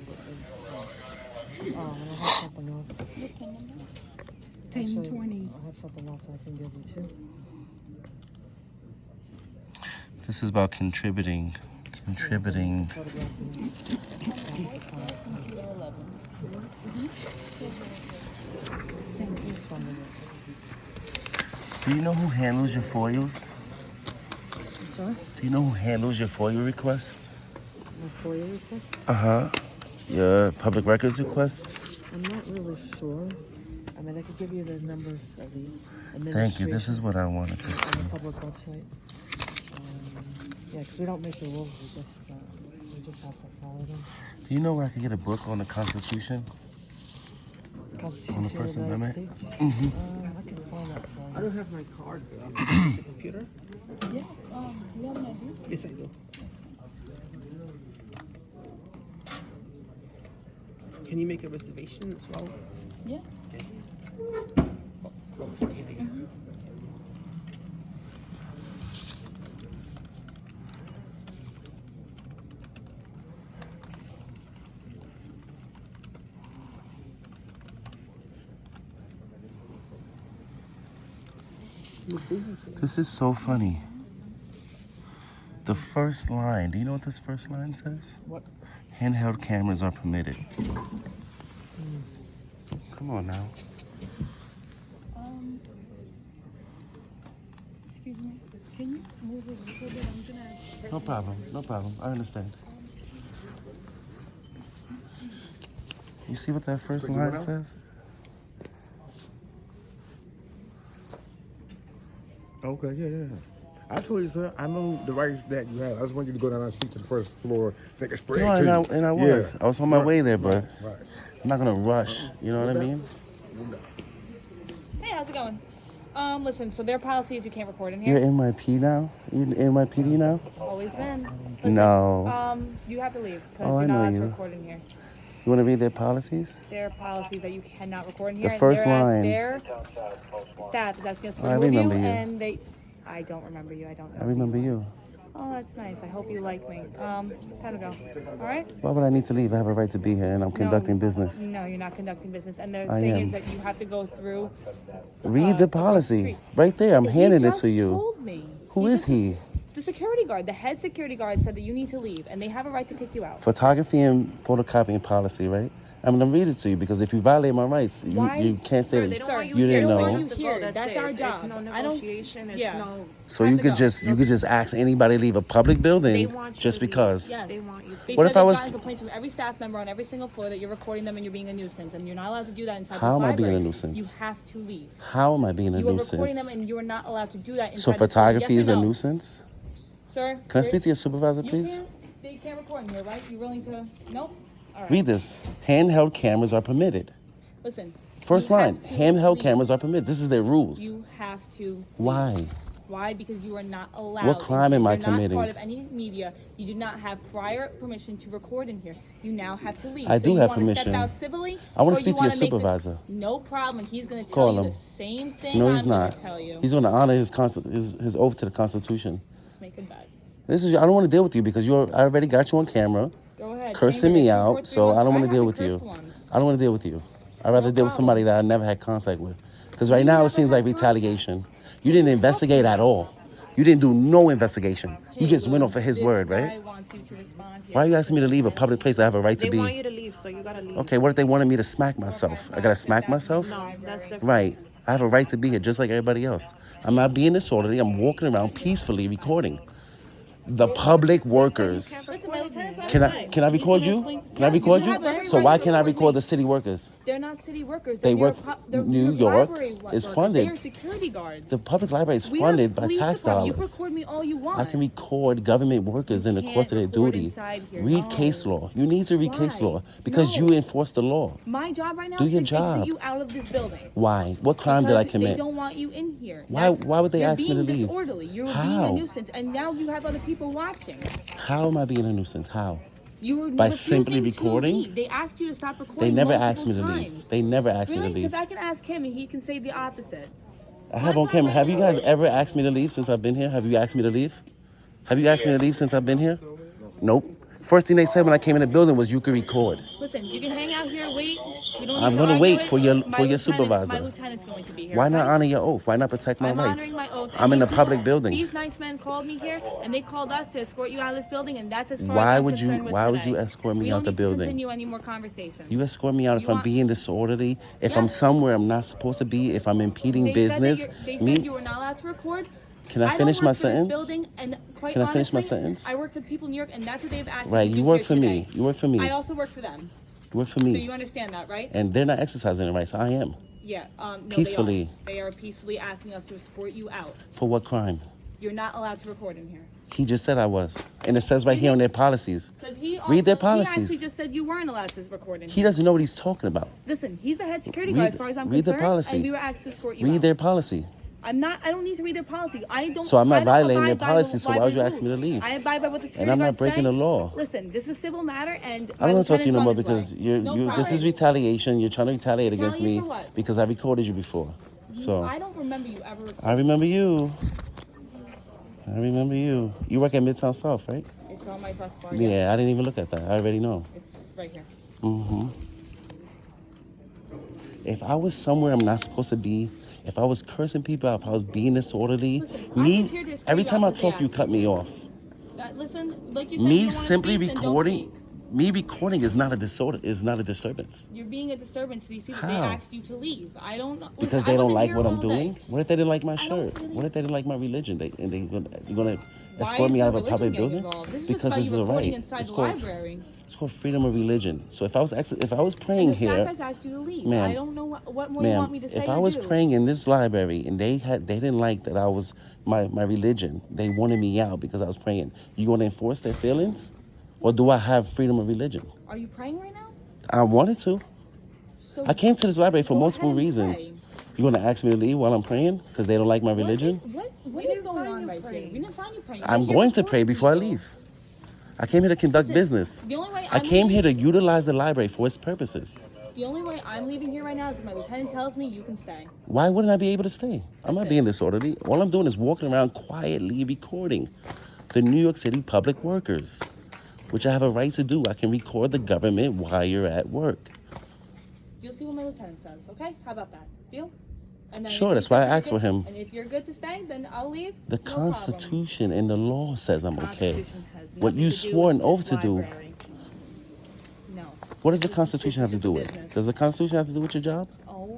and I have something else. 1020. I have something else I can give you too. This is about contributing. Do you know who handles your FOIAs? Sorry? Do you know who handles your FOIA request? My FOIA request? Uh-huh. Your public records request? I'm not really sure. I mean, I could give you the numbers of the administration. Thank you. This is what I wanted to see. On the public website. Yeah, because we don't make the rules. We just We just have to follow them. Do you know where I can get a book on the Constitution? On the First Amendment? Mm-hmm. I can find that for you. I don't have my card. The computer? Yeah. Do you have an ID? Yes, I do. Can you make a reservation as well? Yeah. This is so funny. The first line, do you know what this first line says? What? Handheld cameras are permitted. Come on now. Excuse me. Can you move a little bit? I'm gonna. No problem, no problem. I understand. You see what that first line says? Okay, yeah. I told you, sir. I know the rights that you have. I just want you to go down and speak to the first floor. They can spray No, it to and I you. was. I was on my way there, but Right. I'm not gonna rush. You know what I mean? Hey, how's it going? Listen, so their policy is you can't record in here. You're NYP now? You're NYPD now? Always been. Listen, No. you have to leave because Oh, I you're know not allowed to you. record in here. You want to read their policies? There are policies that you cannot record in The here. first and line. Their staff is asking us to I remove you, remember you. and I don't remember you. I don't know. I remember you. Oh, that's nice. I hope you like me. Time to go. All right? Why would I need to leave? I have a right to be here and I'm conducting business. No, you're not conducting business. And the I thing am. is that you have to go through. Read the policy. Right there. I'm handing it to He you. told me. Who is he? The security guard, the head security guard said that you need to leave, and they have a right to kick you out. Photography and photocopying policy, right? I'm going to read it to you because if you violate my rights, you can't say that you didn't know. That's our job. It's no negotiation. It's no. So you could just ask anybody to leave a public building just because. Yes. They want you. They What said if I they've was- gotten complaints from every staff member on every single floor that you're recording them and you're being a nuisance, and you're not allowed to do that inside How this am I being a library. nuisance? You have to leave. How am I being a You are recording them, nuisance? and you are not allowed to do that inside. So this building. photography Yes is or a no? nuisance? Sir, Can I speak to your supervisor, you please? They can't record in here, right? You willing to? Nope. All right. Read this. Handheld cameras are permitted. Listen. First you line. have to Handheld leave. cameras are permitted. This is their rules. You have to. Why? Why? Because you are not allowed. What crime am I You're committing? not part of any media. You do not have prior permission to record in here. You now have to leave. I so do you have wanna permission. Step out civilly. I wanna or speak you to your wanna make this- supervisor. No problem. He's going to Call tell you him. the same thing No, I'm he's going not. to tell you. He's going to honor his oath to the Constitution. Let's make a bet. I don't want to deal with you because I already got you on camera. Go ahead. Cursing Chamber me it. out, 2, 4, 3, so 1. I don't want to deal haven't with you. cursed once. I don't want to deal with you. I'd rather deal with somebody that I never had contact with. Because right now it seems like retaliation. You didn't investigate at all. You didn't do no investigation. You just went off of his word, This right? guy wants you to respond. Why are you asking me to leave a public place I have a right to They want be? you to leave, so you gotta leave. Okay, what if they wanted me to smack myself? I gotta smack myself? No, that's different. Right. I have a right to be here just like everybody else. I'm not being disorderly. I'm walking around peacefully recording. The public workers. Listen, my lieutenant's on Can the I side. can I He's record gonna you? explain- Can I Yes, record you have every you? So right why to can't I record record me. the city workers? They're not city workers. They They're work. they're New York York library is workers. funded. They are security guards. The public library is We funded are by police tax department. You can dollars. record me all you want. I can record government workers in the can't course of their record duty. inside here. Read No. case law. You need to read case Why? law because No. you enforce the law. My job right now Do is your to job. exit you out of this building. Why? What crime did I Because They commit? don't want you in here. Why would they you're ask me to being leave? disorderly. You're being How? a nuisance, and now you have other people watching. How am I being a nuisance? How? You were By refusing simply to recording? leave. They asked you to stop recording. They never multiple asked me to times. leave. They never asked me Really? to leave. Because I can ask him, and he can say the opposite. I have on camera. Have you guys ever asked me to leave since I've been here? Have you asked me to leave? Have you asked me to leave since I've been here? Nope. First thing they said when I came in the building was you could record. Listen, you can hang out here, wait. We don't I'm need to gonna argue wait it. for your My lieutenant- supervisor. My lieutenant's going to be here. Why not okay? honor your oath? Why not protect my I'm rights? honoring my oath. I'm in a These public people- building. These nice men called me here, and they called us to escort you out of this building, and that's as far Why as I'm would you- concerned with why would today. you escort me We out don't the need to building? continue any more conversation. You escort me out if You I'm want- being disorderly, if Yeah. I'm somewhere I'm not supposed to be, if I'm impeding They business. Said that they me, said you were not allowed to record. Can I don't finish work my for this sentence? building, and quite Can I finish my honestly, sentence? I work with people in New York, and that's what they've asked Right, me to you do work here for today. me. You work for me. I also work for them. You work for So me. you understand that, right? And they're not exercising their rights. I am. Yeah. No, Peacefully. They are peacefully asking us to escort you out. For what crime? You're not allowed to record in here. He just said I was. And it says right here on their policies. Because he Read their He policies. actually just said you weren't allowed to record in He here. doesn't know what he's talking about. Listen, he's the head security guard as far as I'm read the concerned. policy. And we were asked to escort you Read out. their policy. I don't need to read their policy. So I'm not violating their abide by policy, the so why would you library ask me to rules. leave? I abide by what the security And I'm not guards breaking say. the law. Listen, this is a civil matter, and I don't want to talk to you no more lieutenant's on his because way. this is retaliation. You're trying to retaliate against me Retaliate for what? because I recorded you before. So I don't remember you ever recording. I remember you. I remember you. You work at Midtown South, right? It's on my press bar. Yeah, yes. I didn't even look at that. I already know. It's right here. Mm-hmm. If I was somewhere I'm not supposed to be, if I was cursing people out, if I was being disorderly, Listen, I'm just here to escort every you time out I because talk, they you asked cut me off. Listen, like you said, you Me don't wanna simply speak, then don't recording, speak. me recording is not a disorder. Is not a disturbance. You're being a disturbance to these people. They How? asked you to leave. I don't know. Because Listen, they I don't wasn't like here what I'm all day. doing. What if they didn't like my don't shirt? really- What if they didn't like my religion? You're gonna Why escort me is out of the a public religion getting building? involved? This is just Because about this you is a recording right. inside It's the called, library. it's called freedom of religion. So if I was praying And the here, staff has asked you to leave. ma'am, I don't know what more you want me to say if or I was do. praying in this library and they didn't like that I was my religion, they wanted me out because I was praying. You gonna enforce their feelings, or do I have freedom of religion? Are you praying right now? I wanted to. So I came to this library for go multiple ahead and reasons. pray. You gonna ask me to leave while I'm praying because they don't like my religion? What is going on right here? We didn't find you praying. I'm You're here going to recording pray before I people. leave. I came here to conduct Listen, business. the only way I I'm came leaving- here to utilize the library for its purposes. The only way I'm leaving here right now is if my lieutenant tells me you can stay. Why wouldn't I be able to stay? I'm not being disorderly. All I'm doing is walking around quietly recording the New York City public workers, which I have a right to do. I can record the government while you're at work. You'll see what my lieutenant says, okay? How about that? Deal? And then Sure, if that's he why I says you're asked for good- him. And if you're good to stay, then I'll leave. The No problem. Constitution and the law says I'm okay. Constitution has What nothing you to do swore with an oath this to do. library. No. What does the Constitution have to do with? business. Does the Constitution have to do with your job? Oh.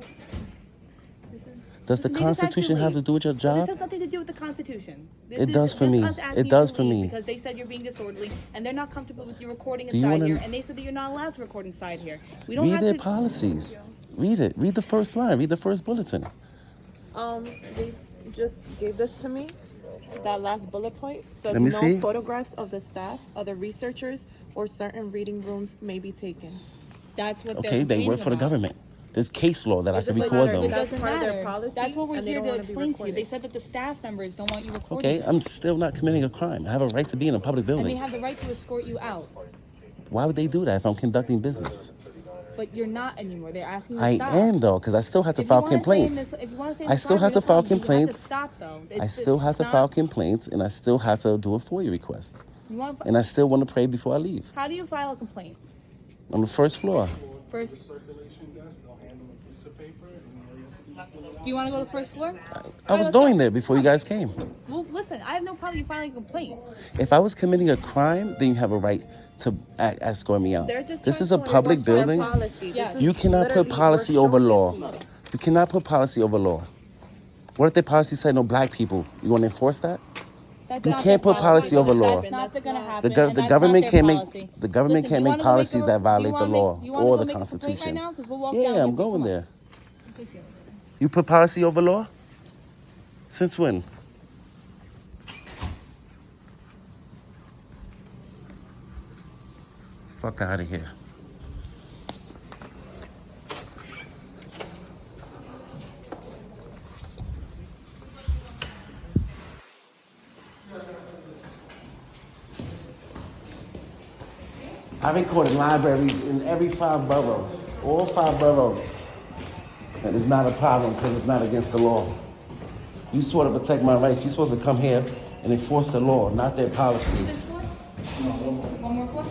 This is. Does the listen, they just Constitution have to do with your Well, job? this has nothing to do with the Constitution. This It is does for just me. us asking It you does to for leave me. Because they said you're being disorderly, and they're not comfortable with you recording Do you inside wanna- here, and they said that you're not allowed to record inside here. We don't Read have their to. policies. Read it. Read the first line. Read the first bulletin. They just gave this to me. That last bullet point says Let me no see. photographs of the staff, other researchers, or certain reading rooms may be taken. That's what. Okay, they work for the government. There's case law that I can doesn't record matter. them. It That's doesn't part of their matter. policy, That's what we're and they here don't to wanna be explain to you. recorded. They said that the staff members don't want you recording. Okay, I'm still not committing a crime. I have a right to be in a public And they building. have the right to escort you out, Why would they do that if I'm conducting business? but you're not anymore. They're asking you to I stop. am though, because I still have to If you file wanna stay in complaints. this- if you wanna stay in I this still have to library, file that's fine, but you have to complaints. stop, though. I It's- still have it's to not- file complaints, and I still have to do a FOIA request. You want? And I still want to pray before I leave. How do you file a complaint? On the first floor. First. Circulation desk, they'll hand them a piece of paper and they'll Do you want to go to the first floor? I was going there before you guys came. Well, listen, I have no problem you filing a complaint. If I was committing a crime, then you have a right to escort me out. They're just This trying is a to public enforce our building. policy. This Yes. is You cannot put literally policy we're over showing it law. to you. You cannot put policy over law. What if the policy said no black people? You want to enforce that? That's You not can't their put policy over law. That's not going to happen. The, and the that's government not their can't make policy. the government Listen, can't you make wanna go policies a- that do you violate the wanna law make- you wanna or go the make a complaint Constitution. Right now? 'Cause we'll walk down Yeah, I'm with you. going Come on. there. You put policy over law? Since when? Fuck out of here. I recorded libraries in every 5 boroughs, all 5 boroughs. And it's not a problem because it's not against the law. You swore to protect my rights. You're supposed to come here and enforce the law, not their policy. This floor? One more floor?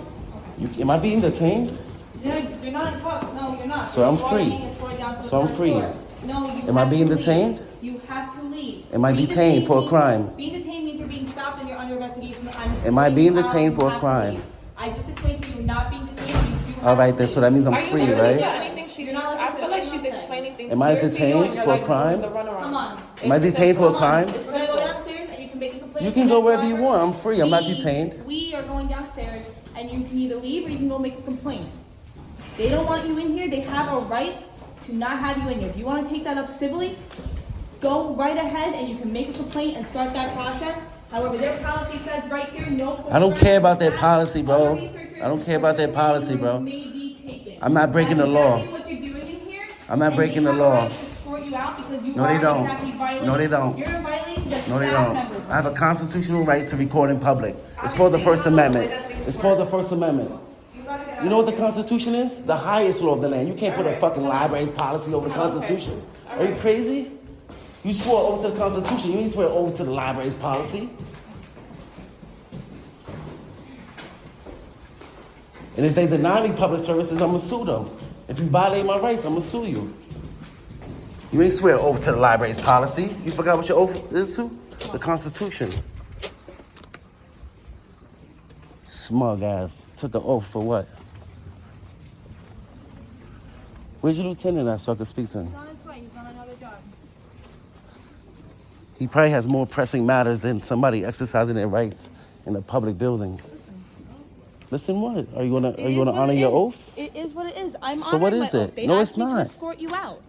Am I being detained? No, you're not in cuffs. No, you're not. So I'm You are free. being escorted down to the So I'm front free. floor. No, you Am I have being to leave. detained? You have to leave. Am I Being detained for a means- crime? Being detained means you're being stopped and you're under investigation. Am I being You detained for a have to crime? leave. I just explained to you, you're not being detained. You do have All right, to then, leave. so that means I'm Are you free, listening right? to anything she's? You're not listening I to feel like anything she's I'm saying. explaining things Am I clear to you, detained and you're for a like crime? doing the runaround. Come on. Am I detained for a Come on. crime? We're gonna go downstairs and you can make a complaint. You can go against wherever you the want. I'm library. free. I'm not detained. We are going downstairs and you can either leave or you can go make a complaint. They don't want you in here. They have a right to not have you in here. If you want to take that up civilly, go right ahead and you can make a complaint and start that process. However, their policy says right here, no. I don't care about their policy, bro. Other researchers I don't care about their or policy, certain bro. may be taken. I'm not breaking the That's law. exactly what you're doing in here. I'm not And breaking they the have a law. right to escort you out because you No, they are don't. exactly violating. No, they don't. You're violating the No, they staff don't. members' I have a rights. constitutional right to record in public. It's called the First Amendment. It's called the First Amendment. You know what the Constitution is? The highest law of the land. You can't put a fucking library's policy over the Constitution. Are you crazy? You swore over to the Constitution. You ain't swear over to the library's policy. And if they deny me public services, I'm gonna sue them. If you violate my rights, I'm gonna sue you. You ain't swear over to the library's policy. You forgot what your oath is to? The Constitution. Smug ass. Took an oath for what? Where's your lieutenant at so I can speak to him? He's on his way. He's on another job. He probably has more pressing matters than somebody exercising their rights in a public building. Listen, what? Are you gonna honor your oath? It is what it is. I'm So what honoring is my it? oath. They No, asked it's me to not. escort you out.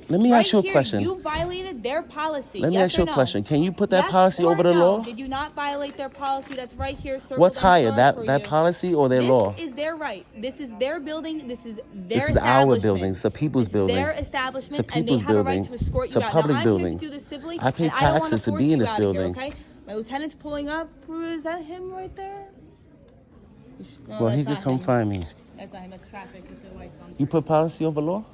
Let me ask you a Here, question. You violated their policy. Let me Yes ask you or a no? question. Can you put that Yes policy or over the no? law? Did you not violate their policy that's right here circled What's and higher, drawn for that you? policy or their law? This is their right. This is their building. This is their This is our establishment. building. It's a people's This is building. their It's establishment, a people's and they have building. a right to escort It's you a out. public Now, building. I'm here to do this civilly. I pay and I don't wanna taxes to force be in you this out of here, building. okay? My lieutenant's pulling up. Is that him right there? No, Well, he that's could not come him. find me. That's not him. That's traffic with the lights on. You put policy over law?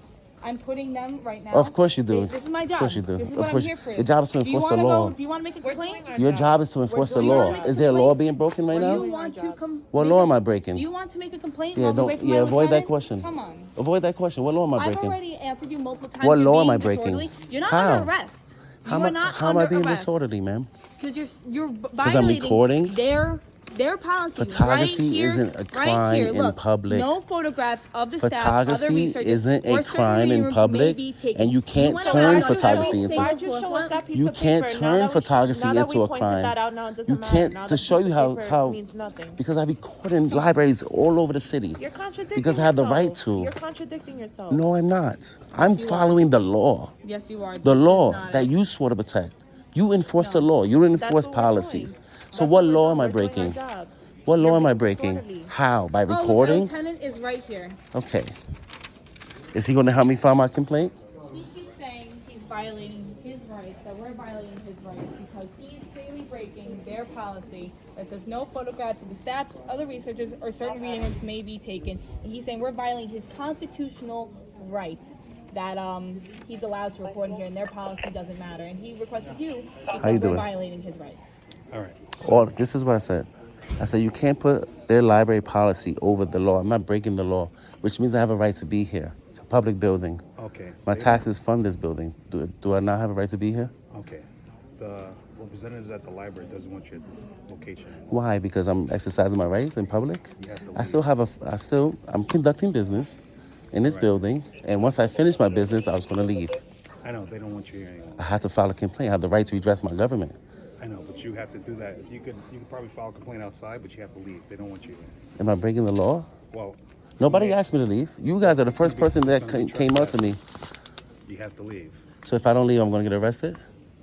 I'm putting them right now. Of course you do. This is my job. Of course you do. This is Of what course I'm here for. your job is to Do you enforce the wanna law. Do you want to make a complaint? Your job is to enforce the Do you wanna law. make a Is there a law complaint? being broken right Do you now? want to come? What law am I breaking? Do you want to make a complaint? Yeah, while I'm away don't. from Yeah, my avoid that lieutenant? question. Come on. Avoid that question. What law am I I've breaking? already answered you multiple times. What You're law am being I breaking? disorderly. You're not How? under arrest. How You am are I- not how am I under being arrest. disorderly, ma'am? Because you're I'm violating recording? their policy. Photography right here, isn't a right crime here. in Look, public. No photographs of the staff, other Photography researchers, isn't or a certain crime meeting in rooms public, may be taken. and you can't went turn around photography to into. Why'd you show us that piece You of can't paper? turn Now photography that into we a pointed crime. that out, now it doesn't You matter. can't Now to that show piece you of paper how means nothing. because I record in libraries all over the city. You're contradicting Because I have the yourself. right to. You're contradicting yourself. No, I'm not. I'm following the law. Yes, you are. The This is law not that it. you swore to protect. You enforce the law. You enforce what we're policies. doing. So That's what we're law doing. am I We're doing our breaking? job. What law You're am I being breaking? disorderly. How? By Oh, look, my recording? lieutenant is right here. Okay. Is he going to help me file my complaint? He keeps saying he's violating his rights, that we're violating his rights because he's clearly breaking their policy that says no photographs of the staff, other researchers, or certain reading rooms may be taken. And he's saying we're violating his constitutional right that he's allowed to record in here, and their policy doesn't matter. And he requested you because How you we're doing? violating his rights. All right. Or this is what I said. I said you can't put their library policy over the law. I'm not breaking the law, which means I have a right to be here. It's a public building. Okay. My taxes fund this building. Do I not have a right to be here? Okay. The representatives at the library doesn't want you at this location. Why? Because I'm exercising my rights in public. You have to I'm conducting business in this building, and once I finish my business, I was going to leave. I know they don't want you here anymore. I have to file a complaint. I have the right to redress my government. I know, but you have to do that. If you could probably file a complaint outside, but you have to leave. They don't want you here. Am I breaking the law? Well, Nobody asked me to leave. You guys are the first person that came up to me. you have to leave. So if I don't leave, I'm going to get arrested?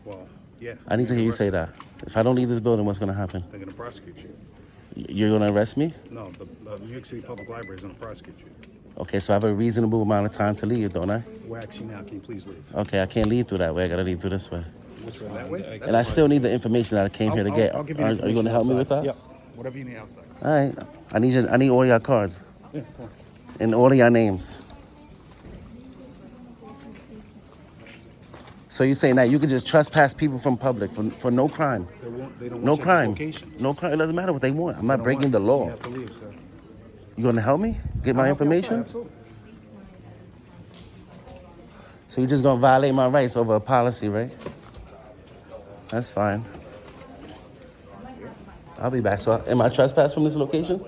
Well, yeah. I need to hear you say that. If I don't leave this building, what's going to happen? They're going to prosecute you. You're going to arrest me? No, the New York City Public Library is going to prosecute you. Okay, so I have a reasonable amount of time to leave, don't I? We're actually now. Can you please leave? Okay, I can't leave through that way. I got to leave through this way. Which way? That way? And I still need the information that I came here to get. I'll give you Are the you going to help me with that? Yep. Whatever you need outside. All right. I need all your cards Yeah, come on. and all of your names. So you're saying that you can just trespass people from public for no crime? They don't want No you at this crime. location. No crime. It doesn't matter what they want. I'm They not don't breaking want the you. law. You have to leave, sir. You going to help me get my I'll help you outside, information? absolutely. So you're just going to violate my rights over a policy, right? That's fine. I'll be back. So am I trespassed from this location?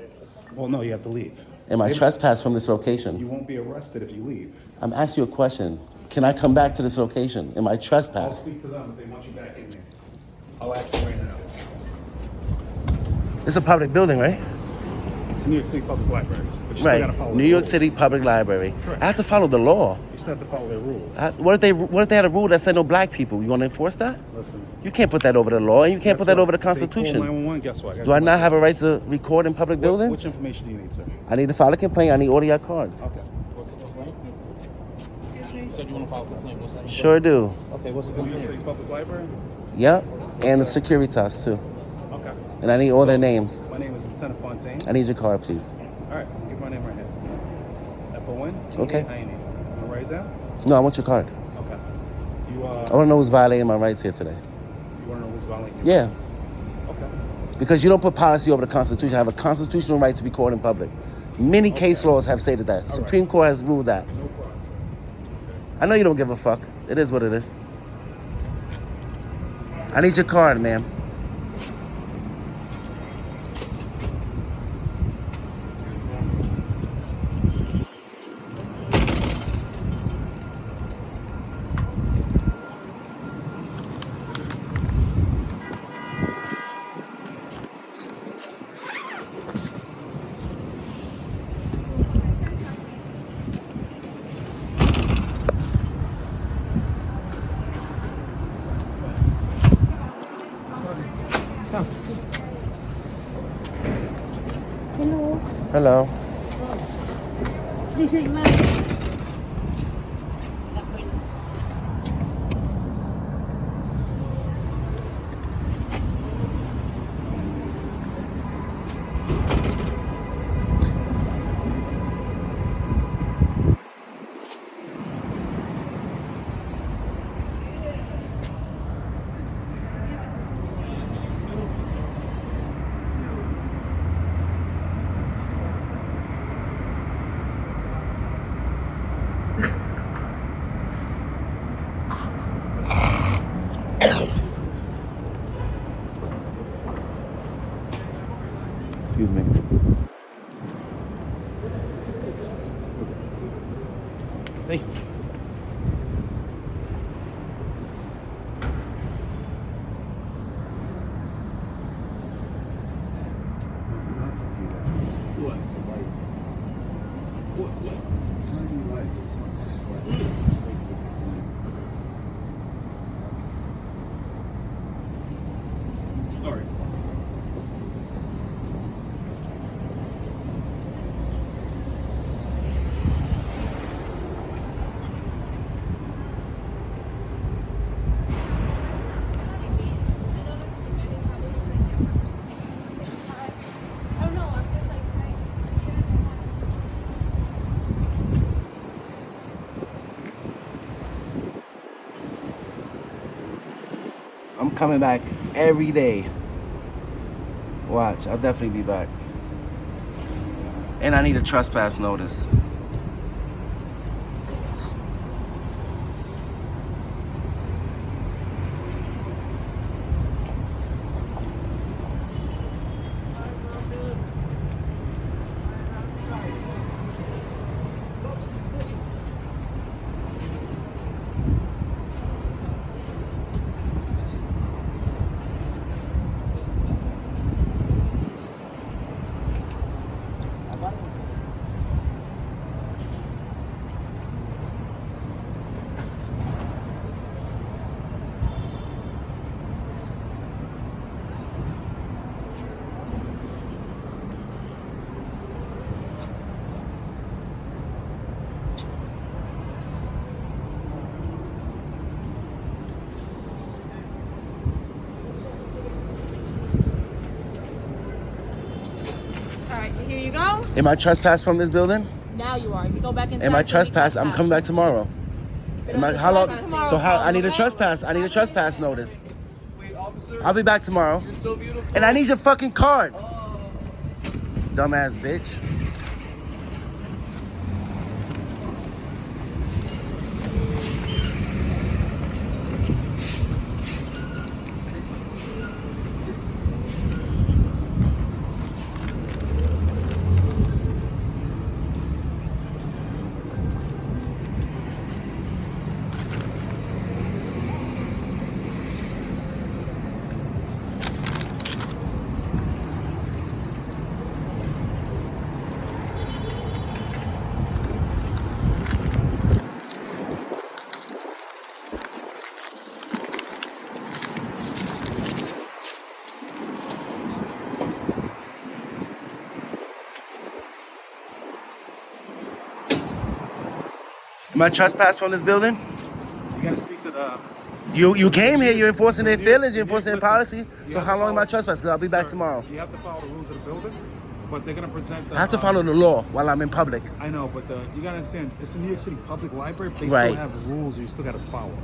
Well, no, you have to leave. Am I They- trespassed from this location? You won't be arrested if you leave. I'm asking you a question. Can I come back to this location? Am I I'll trespassed? speak to them if they want you back in there. I'll ask them right now. It's a public building, right? It's New York City Public Library. But you still Right. gotta follow New the York rules. City Public Library. Correct. I have to follow the law. You just have to follow their rules. What if they had a rule that said no black people? You gonna enforce that? Listen. You can't put that over the law, and you can't Guess put that what? over the They call Constitution. 911, guess what? Do I not have a right to record in public buildings? Which information do you need, sir? I need to file a complaint. I need all of your cards. Okay. What's the complaint? You said you want to file a complaint. What's the complaint? Sure do. Okay, what's the complaint? You say public library? Yep. And the Securitas too. Okay. And I need all their names. My name is Lieutenant Fontaine. I need your card, please. All right, give my name right here. F-O-N-T-A-I-N-E. Okay. You want to write it down? No, I want your card. Okay. You I want to know who's violating my rights here today. You want to know who's violating your Yeah. rights? Okay. Because you don't put policy over the Constitution. I have a constitutional right to record in public. Many case laws have stated that. Supreme Court has ruled that. No problem. I know you don't give a fuck. It is what it is. I need your card, ma'am. Hello. This is my. Excuse me. Thank you. Sorry. I'm coming back every day. Watch, I'll definitely be back. And I need a trespass notice. Alright, here you go. Am I trespassed from this building? Now you are. If you go back inside. Am I so we trespassed? I'm coming back tomorrow. Am I, how long? Tomorrow, So how? I need a okay? trespass. I need a trespass notice. I'll be back tomorrow. And I need your fucking card. Dumbass bitch. Am I trespassed from this building? You gotta speak to the. You came here, you're enforcing their feelings, you're enforcing their Listen, policy. you So have how to long am I follow- trespassed? Because I'll be back Sir, tomorrow. You have to follow the rules of the building, but they're gonna present the. I have to follow the law while I'm in public. I know, but you gotta understand, it's a New York City public library, but they Right. still have rules you still gotta follow.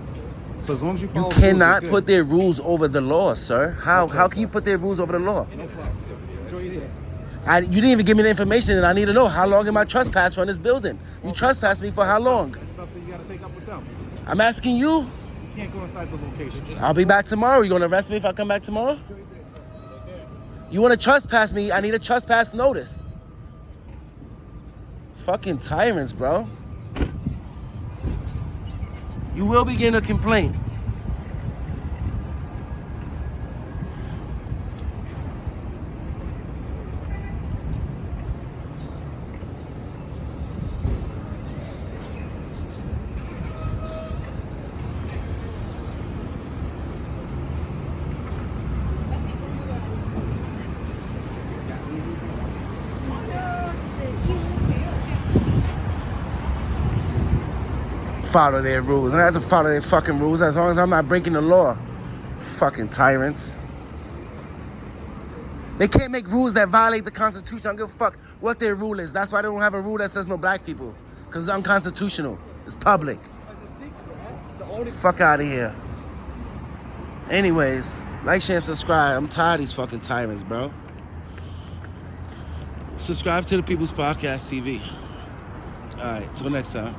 So as long as you You follow the rules, cannot you're put good. their rules over the law, sir. How can you put their rules over the law? No problem. Enjoy your day. You didn't even give me the information that I need to know. How long am I trespassed from this building? You trespassed me for how long? That's something you gotta take up with them. I'm asking you. You can't go inside the location. I'll be back tomorrow. You gonna arrest me if I come back tomorrow? You wanna trespass me? I need a trespass notice. Fucking tyrants, bro. You will be getting a complaint. Follow their rules. I have to follow their fucking rules as long as I'm not breaking the law. Fucking tyrants. They can't make rules that violate the Constitution. I don't give a fuck what their rule is. That's why they don't have a rule that says no black people. Because it's unconstitutional. It's public. Fuck out of here. Anyways, like, share, and subscribe. I'm tired of these fucking tyrants, bro. Subscribe to the People's Podcast TV. All right, till next time.